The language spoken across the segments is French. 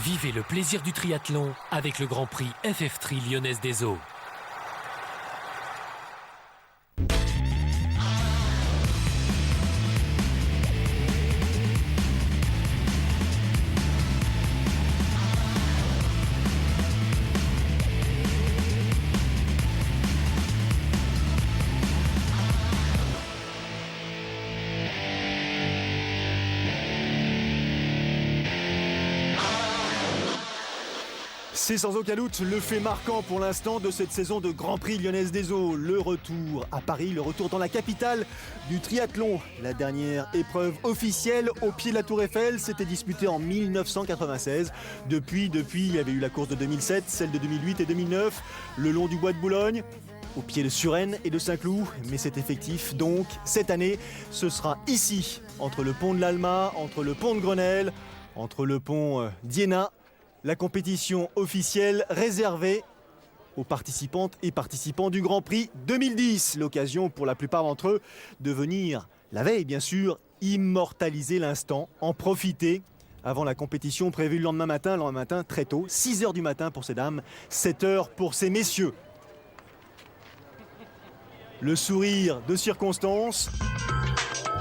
Vivez le plaisir du triathlon avec le Grand Prix FF Tri Lyonnaise des Eaux. C'est sans aucun doute le fait marquant pour l'instant de cette saison de Grand Prix Lyonnaise des Eaux. Le retour à Paris, le retour dans la capitale du triathlon. La dernière épreuve officielle au pied de la Tour Eiffel s'était disputée en 1996. Depuis, il y avait eu la course de 2007, celle de 2008 et 2009, le long du bois de Boulogne, au pied de Suresnes et de Saint-Cloud. Mais c'est effectif, donc cette année, ce sera ici, entre le pont de l'Alma, entre le pont de Grenelle, entre le pont d'Iéna. La compétition officielle réservée aux participantes et participants du Grand Prix 2010. L'occasion pour la plupart d'entre eux de venir, la veille bien sûr, immortaliser l'instant, en profiter avant la compétition prévue le lendemain matin très tôt, 6 h du matin pour ces dames, 7 h pour ces messieurs. Le sourire de circonstance.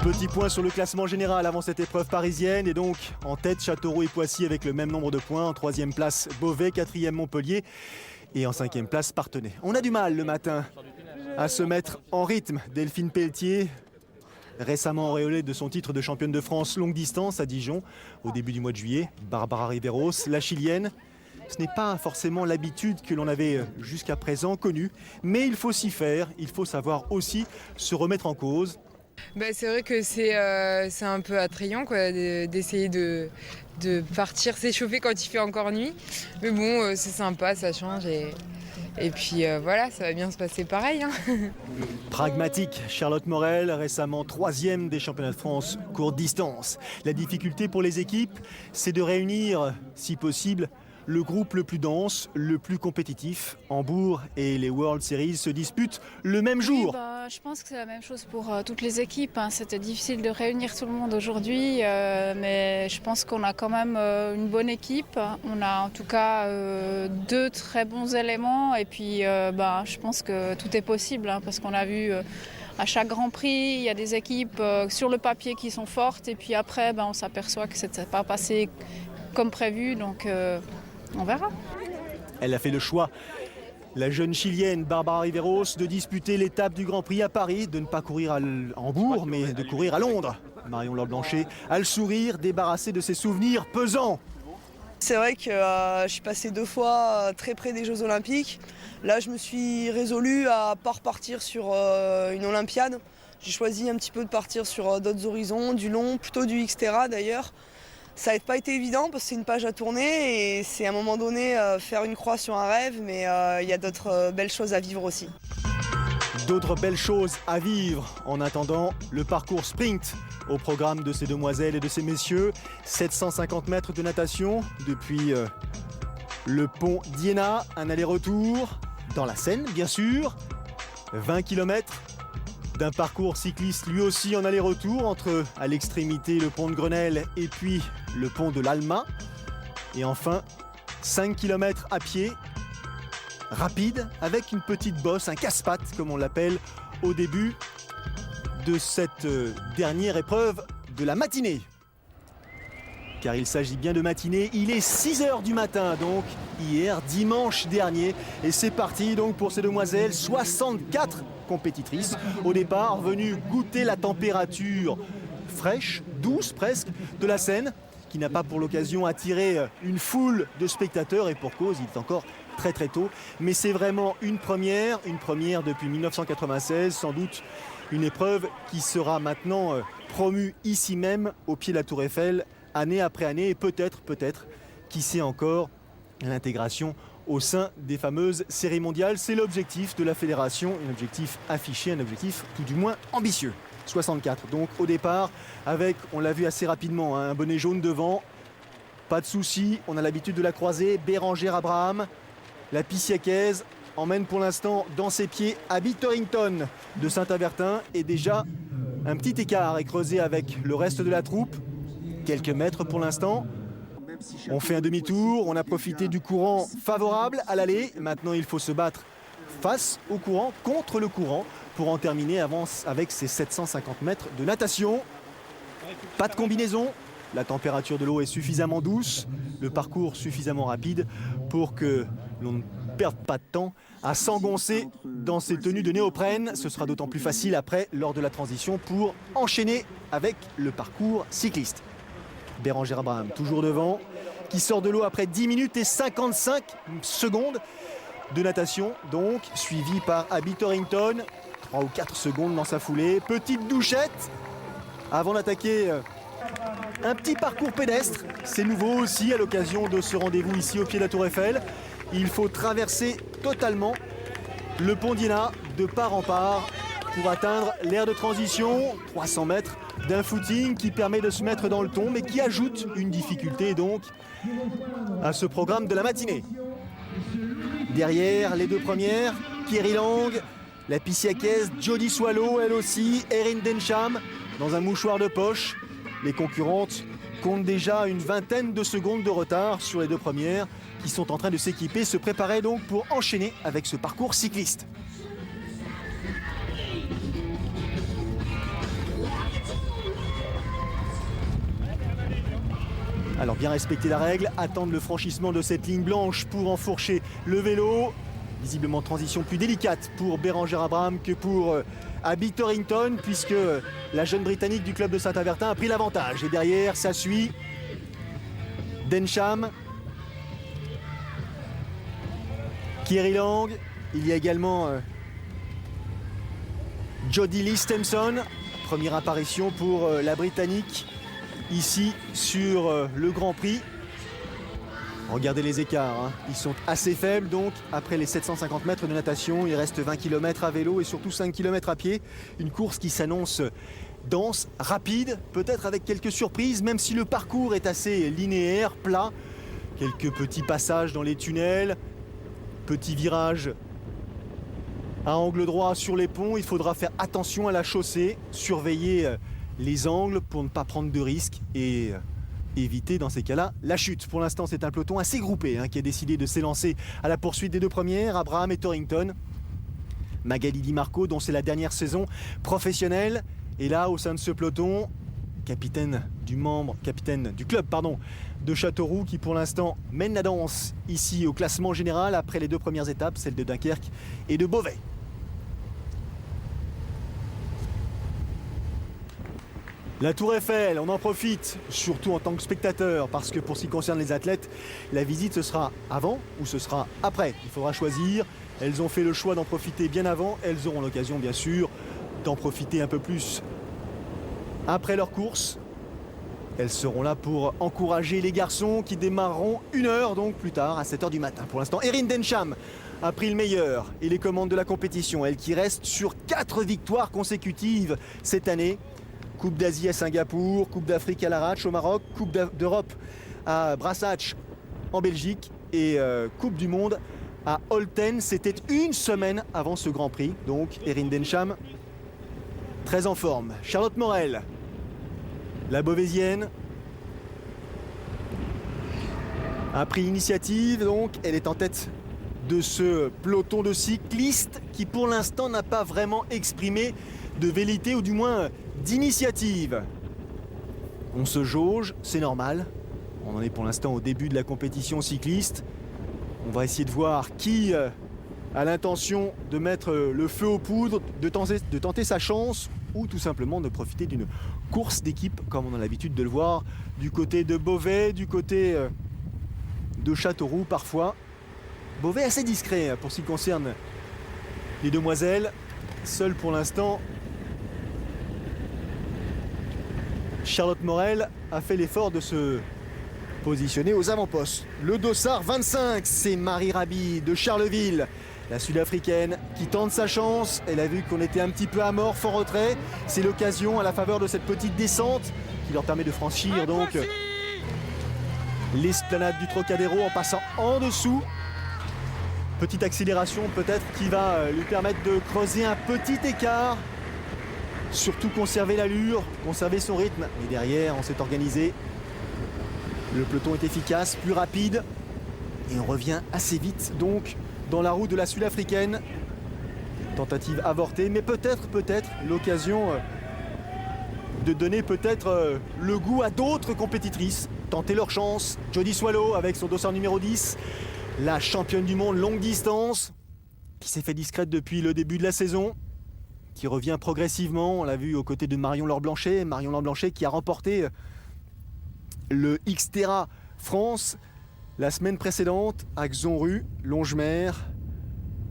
Petit point sur le classement général avant cette épreuve parisienne et donc en tête Châteauroux et Poissy avec le même nombre de points. En 3e place Beauvais, 4e Montpellier et en 5e place Parthenay. On a du mal le matin à se mettre en rythme. Delphine Pelletier, récemment auréolée de son titre de championne de France longue distance à Dijon au début du mois de juillet. Barbara Riveros, la chilienne. Ce n'est pas forcément l'habitude que l'on avait jusqu'à présent connue, mais il faut s'y faire, il faut savoir aussi se remettre en cause. C'est vrai que c'est un peu attrayant quoi, d'essayer de partir s'échauffer quand il fait encore nuit. Mais bon, c'est sympa, ça change et puis voilà, ça va bien se passer pareil. Hein. Pragmatique, Charlotte Morel, récemment 3e des championnats de France courte distance. La difficulté pour les équipes, c'est de réunir, si possible, le groupe le plus dense, le plus compétitif. Hambourg et les World Series se disputent le même jour. Oui, je pense que c'est la même chose pour toutes les équipes. C'était difficile de réunir tout le monde aujourd'hui, mais je pense qu'on a quand même une bonne équipe. On a en tout cas 2 très bons éléments et puis je pense que tout est possible parce qu'on a vu à chaque Grand Prix, il y a des équipes sur le papier qui sont fortes et puis après on s'aperçoit que ça ne s'est pas passé comme prévu, donc on verra. Elle a fait le choix, la jeune chilienne Barbara Riveros, de disputer l'étape du Grand Prix à Paris, de ne pas courir à Hambourg, mais de courir à Londres. Marion Laure-Blanchet a le sourire, débarrassée de ses souvenirs pesants. C'est vrai que je suis passée 2 fois très près des Jeux Olympiques. Là, je me suis résolue à ne pas repartir sur une Olympiade. J'ai choisi un petit peu de partir sur d'autres horizons, du long, plutôt du Xterra d'ailleurs. Ça n'a pas été évident parce que c'est une page à tourner et c'est à un moment donné faire une croix sur un rêve, mais il y a d'autres belles choses à vivre aussi. D'autres belles choses à vivre en attendant le parcours sprint au programme de ces demoiselles et de ces messieurs. 750 mètres de natation depuis le pont d'Iéna, un aller-retour dans la Seine bien sûr, 20 km d'un parcours cycliste lui aussi en aller-retour entre à l'extrémité le pont de Grenelle et puis le pont de l'Alma. Et enfin 5 km à pied, rapide, avec une petite bosse, un casse-pattes comme on l'appelle au début de cette dernière épreuve de la matinée. Car il s'agit bien de matinée, il est 6 h du matin donc hier, dimanche dernier. Et c'est parti donc pour ces demoiselles, 64 compétitrices au départ, venues goûter la température fraîche, douce presque, de la Seine, qui n'a pas pour l'occasion attiré une foule de spectateurs et pour cause, il est encore très très tôt. Mais c'est vraiment une première depuis 1996, sans doute une épreuve qui sera maintenant promue ici même au pied de la Tour Eiffel, année après année, et peut-être, qui sait encore, l'intégration au sein des fameuses séries mondiales. C'est l'objectif de la fédération, un objectif affiché, un objectif tout du moins ambitieux. 64 donc au départ, avec, on l'a vu assez rapidement, un bonnet jaune devant, pas de souci, on a l'habitude de la croiser. Bérangère Abraham, la Pissiacaise, emmène pour l'instant dans ses pieds Abby Torrington de Saint-Avertin, et déjà un petit écart est creusé avec le reste de la troupe. Quelques mètres pour l'instant. On fait un demi-tour, on a profité du courant favorable à l'aller. Maintenant, il faut se battre face au courant, contre le courant, pour en terminer avec ces 750 mètres de natation. Pas de combinaison, la température de l'eau est suffisamment douce, le parcours suffisamment rapide pour que l'on ne perde pas de temps à s'engoncer dans ces tenues de néoprène. Ce sera d'autant plus facile après, lors de la transition, pour enchaîner avec le parcours cycliste. Bérengère Abraham, toujours devant, qui sort de l'eau après 10 minutes et 55 secondes de natation, donc, suivi par Abby Torrington, 3 ou 4 secondes dans sa foulée. Petite douchette avant d'attaquer un petit parcours pédestre. C'est nouveau aussi à l'occasion de ce rendez-vous ici au pied de la Tour Eiffel. Il faut traverser totalement le pont d'Iéna de part en part pour atteindre l'aire de transition, 300 mètres d'un footing qui permet de se mettre dans le ton, mais qui ajoute une difficulté donc à ce programme de la matinée. Derrière les deux premières, Kerry Lang, la Pissiacaise, Jodie Swallow, elle aussi, Erin Densham dans un mouchoir de poche. Les concurrentes comptent déjà une vingtaine de secondes de retard sur les deux premières qui sont en train de s'équiper, se préparer donc pour enchaîner avec ce parcours cycliste. Alors bien respecter la règle, attendre le franchissement de cette ligne blanche pour enfourcher le vélo. Visiblement transition plus délicate pour Bérengère Abraham que pour Abby Torrington, puisque la jeune Britannique du club de Saint-Avertin a pris l'avantage. Et derrière, ça suit Densham, Kerry Lang. Il y a également Jodie Lee Stemson. Première apparition pour la Britannique ici sur le Grand Prix. Regardez les écarts, hein. Ils sont assez faibles donc. Après les 750 mètres de natation, il reste 20 km à vélo et surtout 5 km à pied. Une course qui s'annonce dense, rapide, peut-être avec quelques surprises, même si le parcours est assez linéaire, plat. Quelques petits passages dans les tunnels, petits virages à angle droit sur les ponts. Il faudra faire attention à la chaussée, surveiller les angles pour ne pas prendre de risques et éviter dans ces cas-là la chute. Pour l'instant, c'est un peloton assez groupé qui a décidé de s'élancer à la poursuite des deux premières, Abraham et Torrington. Magali Di Marco, dont c'est la dernière saison professionnelle, est là au sein de ce peloton, capitaine du club de Châteauroux, qui pour l'instant mène la danse ici au classement général après les deux premières étapes, celles de Dunkerque et de Beauvais. La Tour Eiffel, on en profite, surtout en tant que spectateur, parce que pour ce qui concerne les athlètes, la visite ce sera avant ou ce sera après. Il faudra choisir. Elles ont fait le choix d'en profiter bien avant. Elles auront l'occasion, bien sûr, d'en profiter un peu plus après leur course. Elles seront là pour encourager les garçons qui démarreront 1 heure donc plus tard, à 7 h du matin. Pour l'instant, Erin Densham a pris le meilleur et les commandes de la compétition. Elle qui reste sur 4 victoires consécutives cette année. Coupe d'Asie à Singapour, Coupe d'Afrique à Larache au Maroc, Coupe d'Europe à Brassach en Belgique et Coupe du Monde à Olten. C'était 1 semaine avant ce Grand Prix. Donc Erin Densham, très en forme. Charlotte Morel, la Beauvaisienne, a pris l'initiative. Donc elle est en tête de ce peloton de cyclistes qui pour l'instant n'a pas vraiment exprimé de velléité ou du moins d'initiative. On se jauge, c'est normal. On en est pour l'instant au début de la compétition cycliste. On va essayer de voir qui a l'intention de mettre le feu aux poudres, de tenter sa chance ou tout simplement de profiter d'une course d'équipe comme on a l'habitude de le voir du côté de Beauvais, du côté de Châteauroux parfois. Beauvais assez discret pour ce qui concerne les demoiselles. Seule pour l'instant, Charlotte Morel a fait l'effort de se positionner aux avant-postes. Le dossard 25, c'est Marie Raby de Charleville, la Sud-Africaine qui tente sa chance. Elle a vu qu'on était un petit peu amorphe en retrait. C'est l'occasion à la faveur de cette petite descente qui leur permet de franchir donc l'esplanade du Trocadéro en passant en dessous. Petite accélération peut-être qui va lui permettre de creuser un petit écart. Surtout conserver l'allure, conserver son rythme. Et derrière, on s'est organisé Le peloton est efficace, plus rapide. Et on revient assez vite donc dans la roue de la Sud-Africaine. Tentative avortée, mais peut-être l'occasion de donner peut-être le goût à d'autres compétitrices. Tenter leur chance. Jodie Swallow avec son dossard numéro 10. La championne du monde longue distance, qui s'est fait discrète depuis le début de la saison, qui revient progressivement. On l'a vu aux côtés de Marion Laure-Blanchet. Marion Laure-Blanchet qui a remporté le Xterra France la semaine précédente à Xonru, Longemer.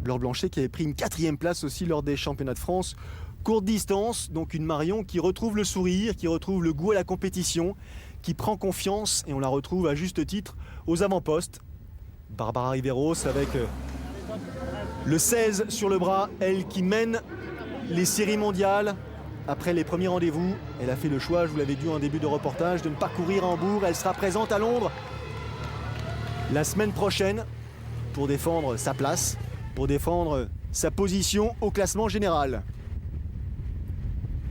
Laure-Blanchet qui avait pris une 4e place aussi lors des championnats de France. Courte distance, donc une Marion qui retrouve le sourire, qui retrouve le goût à la compétition, qui prend confiance et on la retrouve à juste titre aux avant-postes. Barbara Riveros avec le 16 sur le bras, elle qui mène les séries mondiales. Après les premiers rendez-vous, elle a fait le choix, je vous l'avais dit en début de reportage, de ne pas courir à Hambourg. Elle sera présente à Londres la semaine prochaine pour défendre sa place, pour défendre sa position au classement général.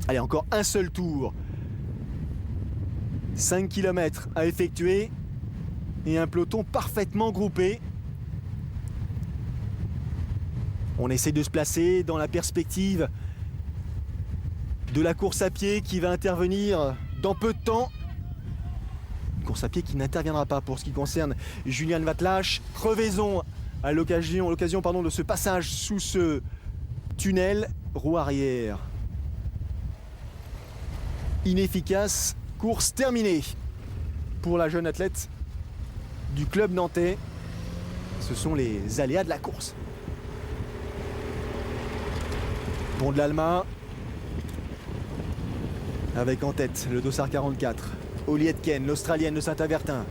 Allez, encore un seul tour. 5 km à effectuer et un peloton parfaitement groupé. On essaie de se placer dans la perspective de la course à pied qui va intervenir dans peu de temps. Une course à pied qui n'interviendra pas pour ce qui concerne Juliane Wattlache. Crevaison à l'occasion de ce passage sous ce tunnel. Roue arrière inefficace. Course terminée pour la jeune athlète du club nantais. Ce sont les aléas de la course. Pont de l'Alma avec en tête le dossard 44. Holly Etken, l'Australienne de Saint-Avertin.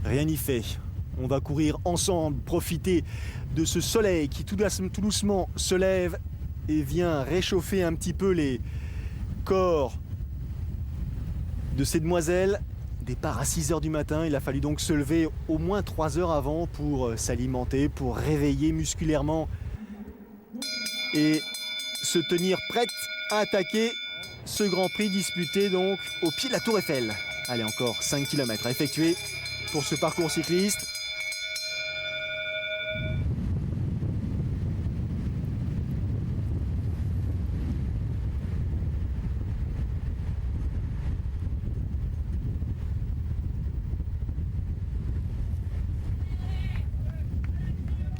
Rien n'y fait. On va courir ensemble, profiter de ce soleil qui tout doucement se lève et vient réchauffer un petit peu les corps de ces demoiselles. Départ à 6 h du matin, il a fallu donc se lever au moins 3 heures avant pour s'alimenter, pour réveiller musculairement et se tenir prête à attaquer ce Grand Prix disputé donc au pied de la Tour Eiffel. Allez, encore 5 km à effectuer pour ce parcours cycliste.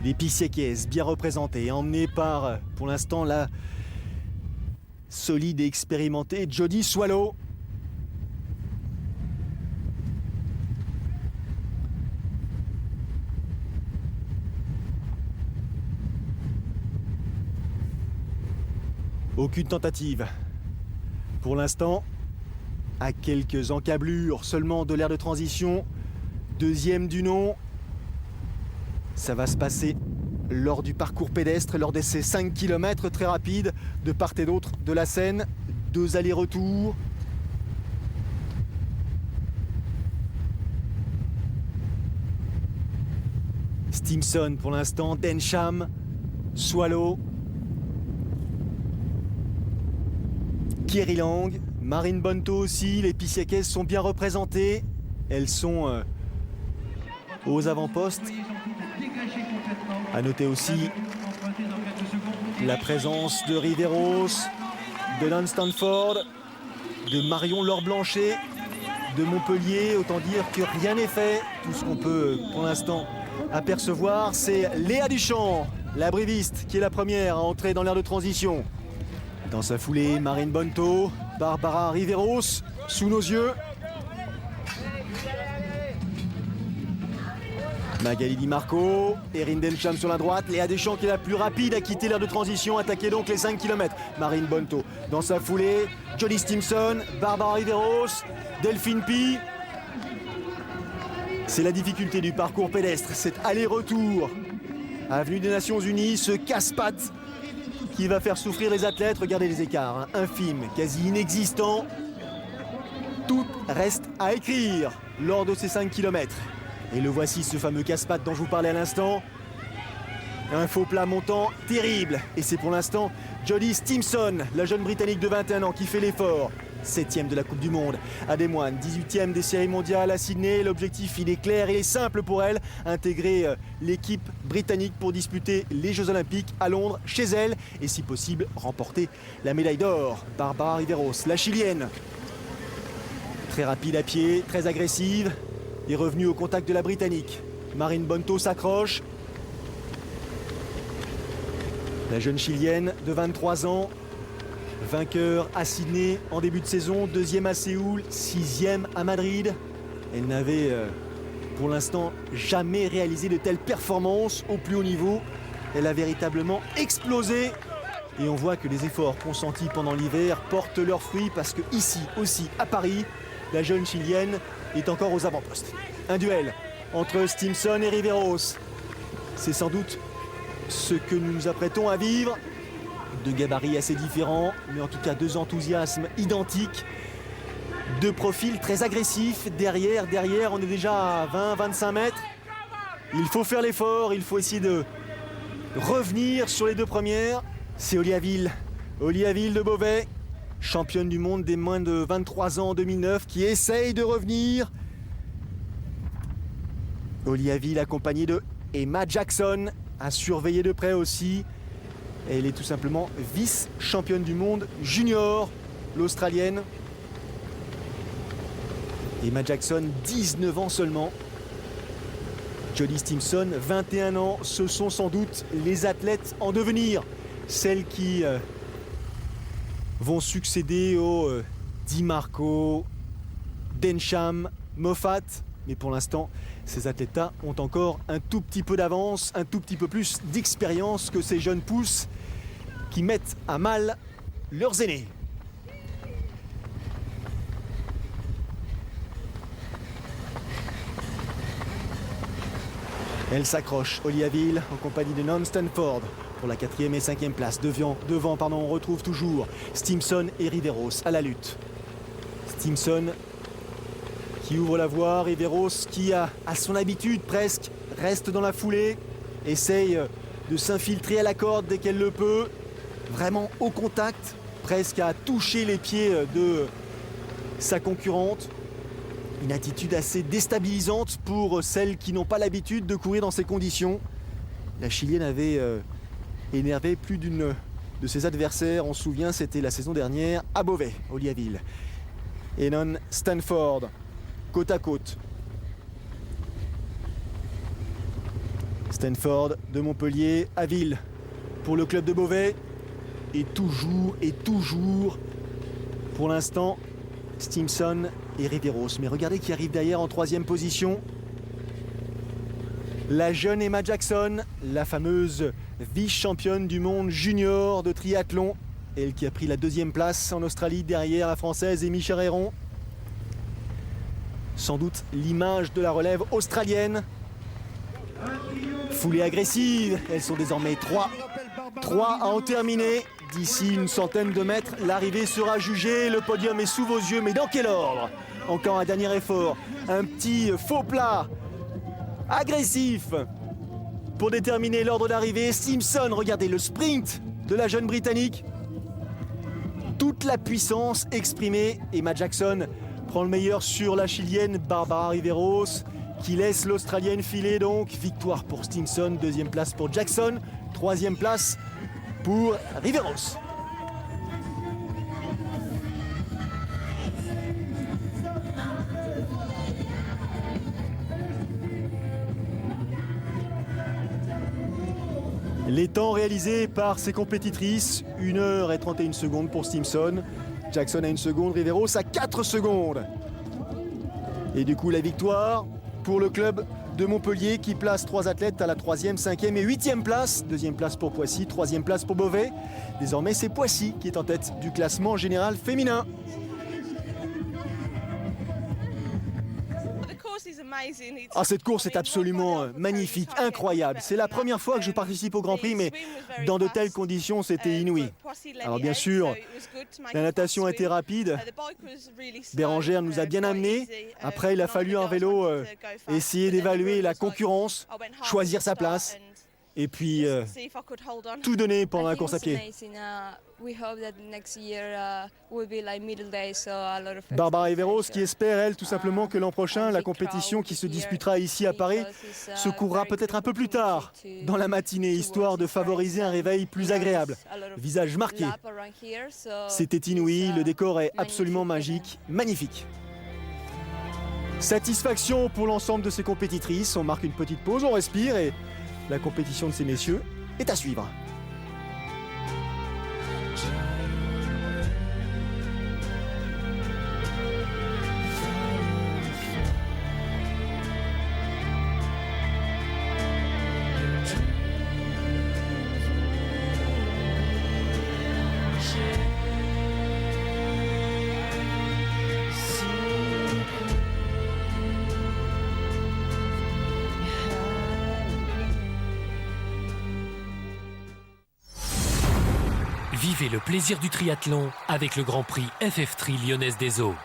Les Pissiéquaises bien représentées, emmenées par, pour l'instant, la solide et expérimentée Jodie Swallow. Aucune tentative. Pour l'instant, à quelques encablures seulement de l'aire de transition. Deuxième du nom. Ça va se passer lors du parcours pédestre, lors de ces 5 km très rapides de part et d'autre de la Seine. 2 allers-retours. Stimson pour l'instant, Densham, Swallow, Kerry Lang, Marine Bonto aussi. Les Pissiéquaises sont bien représentées. Elles sont aux avant-postes. À noter aussi la présence de Riveros, de Lance Stanford, de Marion Laure-Blanchet, de Montpellier. Autant dire que rien n'est fait. Tout ce qu'on peut pour l'instant apercevoir, c'est Léa Duchamp, la bréviste, qui est la première à entrer dans l'aire de transition. Dans sa foulée, Marine Bonto, Barbara Riveros, sous nos yeux. Magali Di Marco, Erin Densham sur la droite, Léa Deschamps qui est la plus rapide à quitter l'aire de transition, attaquer donc les 5 km. Marine Bonto dans sa foulée, Jodie Stimson, Barbara Riveros, Delphine Pi. C'est la difficulté du parcours pédestre, cet aller-retour. Avenue des Nations Unies, ce casse-pattes qui va faire souffrir les athlètes. Regardez les écarts, infimes, quasi inexistants. Tout reste à écrire lors de ces 5 km. Et le voici, ce fameux casse-pattes dont je vous parlais à l'instant. Un faux plat montant terrible. Et c'est pour l'instant Jodie Stimson, la jeune Britannique de 21 ans, qui fait l'effort. 7e de la Coupe du Monde à Des Moines, 18e des séries mondiales à Sydney. L'objectif, il est clair, il est simple pour elle, intégrer l'équipe britannique pour disputer les Jeux Olympiques à Londres, chez elle, et si possible, remporter la médaille d'or. Bárbara Riveros, la Chilienne, très rapide à pied, très agressive, est revenue au contact de la Britannique. Marine Bonto s'accroche. La jeune Chilienne de 23 ans, vainqueur à Sydney en début de saison, 2e à Séoul, 6e à Madrid. Elle n'avait pour l'instant jamais réalisé de telles performances au plus haut niveau. Elle a véritablement explosé. Et on voit que les efforts consentis pendant l'hiver portent leurs fruits parce que ici aussi à Paris, la jeune Chilienne est encore aux avant-postes. Un duel entre Stimson et Riveros. C'est sans doute ce que nous nous apprêtons à vivre. Deux gabarits assez différents, mais en tout cas deux enthousiasmes identiques. Deux profils très agressifs. Derrière, on est déjà à 20-25 mètres. Il faut faire l'effort, il faut essayer de revenir sur les deux premières. C'est Olia Vil de Beauvais, championne du monde des moins de 23 ans en 2009, qui essaye de revenir. Olia Vil accompagnée de Emma Jackson, à surveiller de près aussi. Elle est tout simplement vice-championne du monde junior, l'Australienne. Emma Jackson, 19 ans seulement. Jodie Stimson, 21 ans. Ce sont sans doute les athlètes en devenir. Celles qui vont succéder aux Di Marco, Densham, Moffat. Mais pour l'instant, ces athlètes-là ont encore un tout petit peu d'avance, un tout petit peu plus d'expérience que ces jeunes pousses qui mettent à mal leurs aînés. Elle s'accroche, Olia Vil, en compagnie de None Stanford, pour la 4e et 5e place. Devant, on retrouve toujours Stimson et Riveros à la lutte. Stimson qui ouvre la voie, Riveros qui a son habitude presque, reste dans la foulée, essaye de s'infiltrer à la corde dès qu'elle le peut, vraiment au contact, presque à toucher les pieds de sa concurrente. Une attitude assez déstabilisante pour celles qui n'ont pas l'habitude de courir dans ces conditions. La Chilienne avait énervé plus d'une de ses adversaires, on se souvient, c'était la saison dernière à Beauvais, Olia Vil. Et non Stanford, côte à côte. Stanford de Montpellier à Vil pour le club de Beauvais. Et toujours, pour l'instant, Stimson et Riveros. Mais regardez qui arrive derrière en 3e position. La jeune Emma Jackson, la fameuse vice-championne du monde junior de triathlon. Elle qui a pris la 2e place en Australie derrière la française Amy Charéron. Sans doute l'image de la relève australienne. Foulée agressive, elles sont désormais 3 à en terminer. D'ici une centaine de mètres, l'arrivée sera jugée, le podium est sous vos yeux, mais dans quel ordre? Encore un dernier effort, un petit faux plat agressif pour déterminer l'ordre d'arrivée. Stimson, regardez le sprint de la jeune Britannique. Toute la puissance exprimée. Emma Jackson prend le meilleur sur la Chilienne Bárbara Riveros, qui laisse l'Australienne filer donc. Victoire pour Stimson, 2e place pour Jackson, 3e place pour Riveros. Les temps réalisés par ces compétitrices, 1h31 pour Stimson. Jackson à 1 seconde, Riveros à 4 secondes. Et du coup la victoire pour le club de Montpellier qui place 3 athlètes à la 3e, 5e et 8e place. 2e place pour Poissy, 3e place pour Beauvais. Désormais c'est Poissy qui est en tête du classement général féminin. Ah, cette course est absolument magnifique, incroyable. C'est la première fois que je participe au Grand Prix, mais dans de telles conditions, c'était inouï. Alors bien sûr, la natation a été rapide. Bérengère nous a bien amenés. Après, il a fallu un vélo essayer d'évaluer la concurrence, choisir sa place. et puis tout donner pendant la course à pied. Barbara Everos qui espère, elle, tout simplement que l'an prochain, la compétition qui se disputera ici à Paris se courra peut-être un peu plus tard dans la matinée, histoire de favoriser un réveil plus agréable. Visage marqué. C'était inouï, le décor est absolument magique, magnifique. Satisfaction pour l'ensemble de ces compétitrices. On marque une petite pause, on respire et la compétition de ces messieurs est à suivre. Vivez le plaisir du triathlon avec le Grand Prix FF3 Lyonnaise des Eaux.